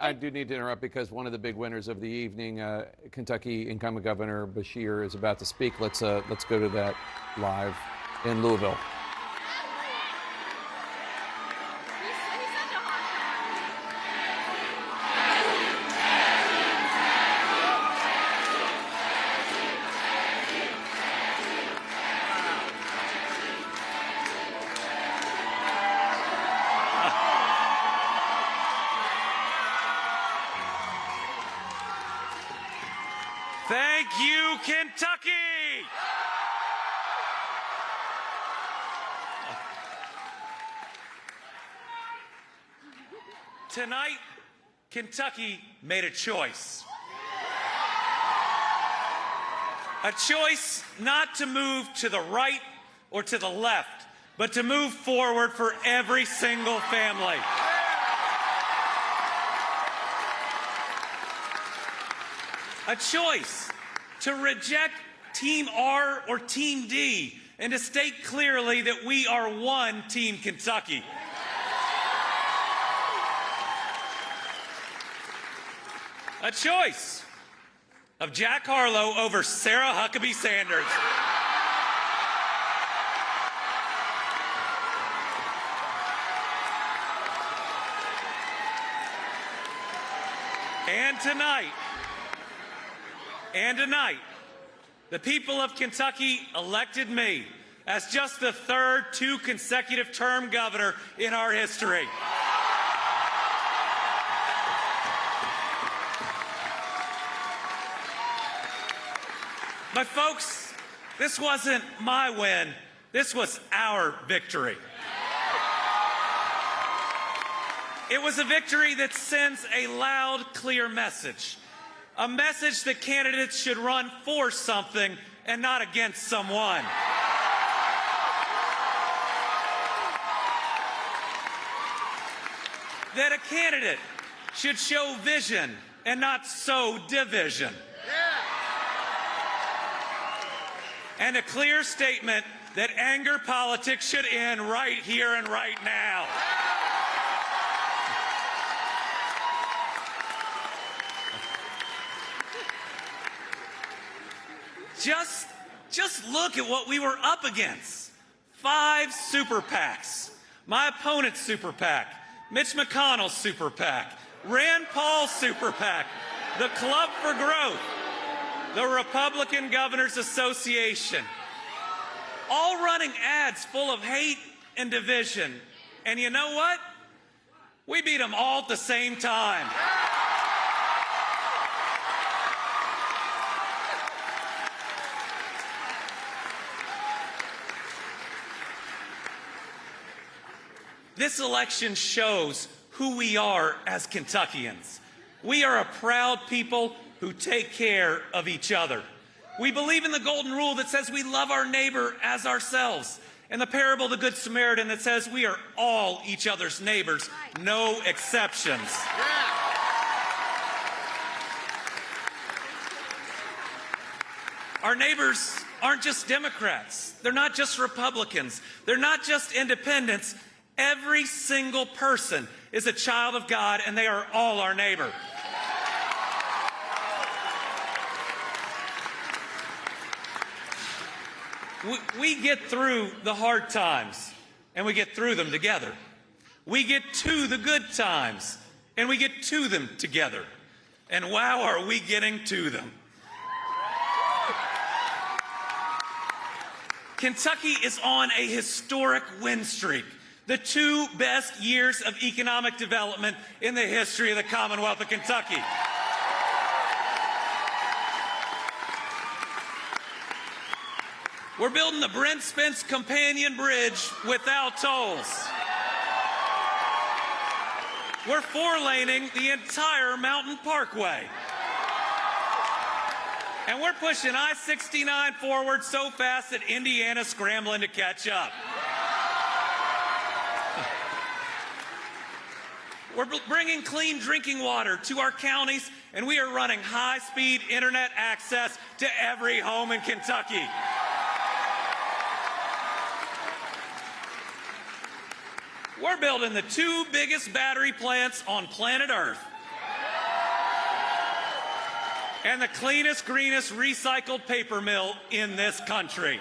I do need to interrupt because one of the big winners of the evening, Kentucky incumbent Governor Beshear, is about to speak. Let's go to that live in Louisville. Thank you, Kentucky! Tonight, Kentucky made a choice. A choice not to move to the right or to the left, but to move forward for every single family. A choice to reject Team R or Team D and to state clearly that we are one Team Kentucky. A choice of Jack Harlow over Sarah Huckabee Sanders. And tonight, the people of Kentucky elected me as just the third two-consecutive term governor in our history. But folks, this wasn't my win. This was our victory. It was a victory that sends a loud, clear message. A message that candidates should run for something and not against someone. That a candidate should show vision and not sow division. And a clear statement that anger politics should end right here and right now. Just look at what we were up against. 5 super PACs. My opponent's super PAC, Mitch McConnell's super PAC, Rand Paul's super PAC, the Club for Growth, the Republican Governors Association, all running ads full of hate and division. And you know what? We beat them all at the same time. This election shows who we are as Kentuckians. We are a proud people who take care of each other. We believe in the golden rule that says we love our neighbor as ourselves, and the parable of the Good Samaritan that says we are all each other's neighbors, no exceptions. Our neighbors aren't just Democrats. They're not just Republicans. They're not just independents. Every single person is a child of God, and they are all our neighbor. We get through the hard times, and we get through them together. We get to the good times, and we get to them together. And wow, are we getting to them. Kentucky is on a historic win streak. The 2 best years of economic development in the history of the Commonwealth of Kentucky. We're building the Brent Spence Companion Bridge without tolls. We're 4-laning the entire Mountain Parkway. And we're pushing I-69 forward so fast that Indiana's scrambling to catch up. We're bringing clean drinking water to our counties, and we are running high-speed internet access to every home in Kentucky. We're building the 2 biggest battery plants on planet Earth. and the cleanest, greenest recycled paper mill in this country.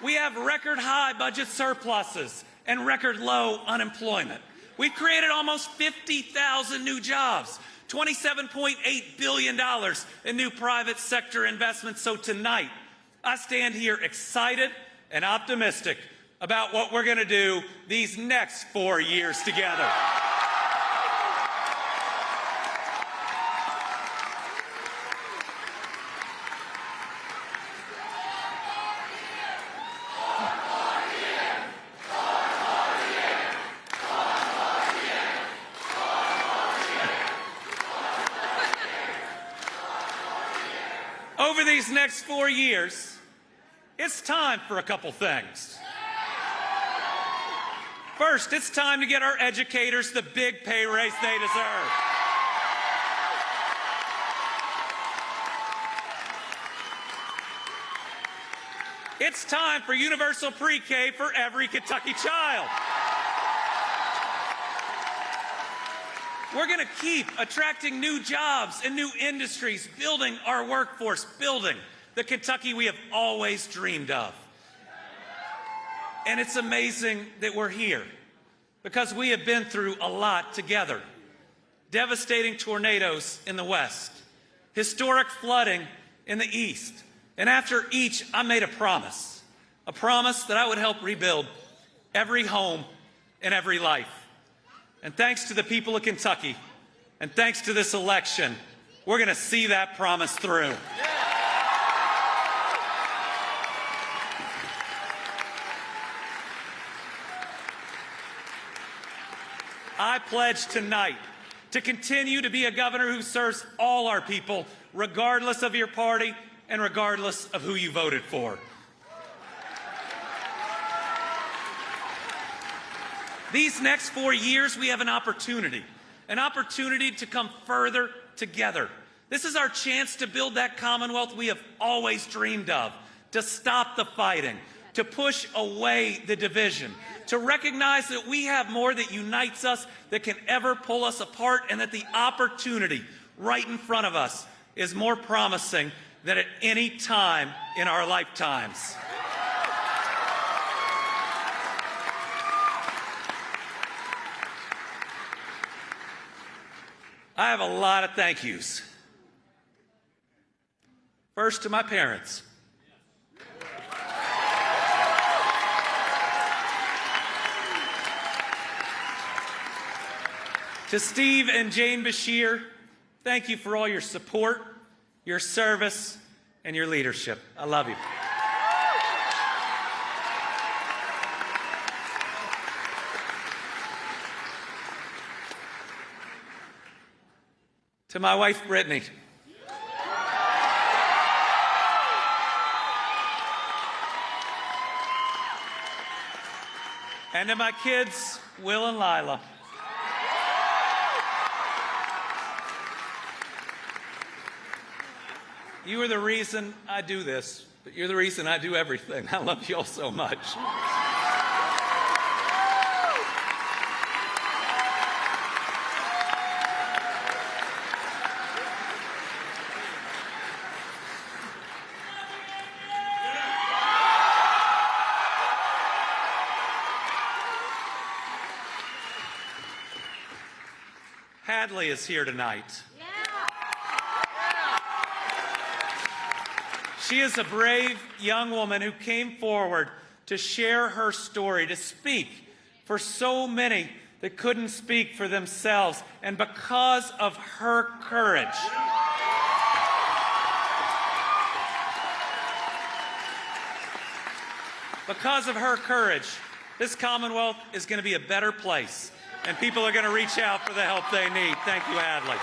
We have record high budget surpluses and record low unemployment. We've created almost 50,000 new jobs, $27.8 billion in new private sector investments. So tonight, I stand here excited and optimistic about what we're going to do these next 4 years together. Over these next 4 years, it's time for a couple things. First, it's time to get our educators the big pay raise they deserve. It's time for universal pre-K for every Kentucky child. We're going to keep attracting new jobs and new industries, building our workforce, building the Kentucky we have always dreamed of. And it's amazing that we're here because we have been through a lot together. Devastating tornadoes in the West, historic flooding in the East. And after each, I made a promise that I would help rebuild every home and every life. And thanks to the people of Kentucky, and thanks to this election, we're going to see that promise through. I pledge tonight to continue to be a governor who serves all our people, regardless of your party and regardless of who you voted for. These next 4 years, we have an opportunity to come further together. This is our chance to build that Commonwealth we have always dreamed of, to stop the fighting, to push away the division, to recognize that we have more that unites us that can ever pull us apart, and that the opportunity right in front of us is more promising than at any time in our lifetimes. I have a lot of thank yous. First, to my parents. To Steve and Jane Beshear, thank you for all your support, your service, and your leadership. I love you. To my wife, Brittany. And to my kids, Will and Lila. You are the reason I do this, but you're the reason I do everything. I love you all so much. Hadley is here tonight. She is a brave young woman who came forward to share her story, to speak for so many that couldn't speak for themselves. And because of her courage, this Commonwealth is going to be a better place. And people are going to reach out for the help they need. Thank you, Hadley.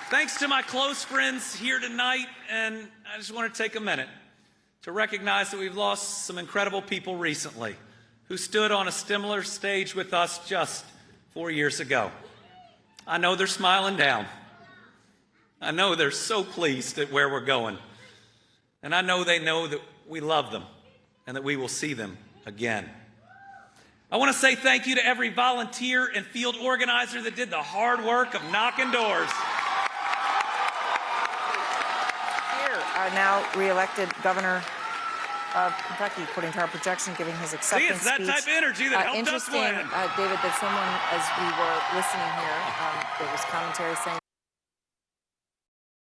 Thanks to my close friends here tonight, and I just want to take a minute to recognize that we've lost some incredible people recently who stood on a similar stage with us just 4 years ago. I know they're smiling down. I know they're so pleased at where we're going. And I know they know that we love them and that we will see them again. I want to say thank you to every volunteer and field organizer that did the hard work of knocking doors. Here, now re-elected governor of Kentucky, according to our projection, giving his acceptance See, it's that speech. type of energy that helped us Interesting, win. David, that someone, as we were listening here, there was commentary saying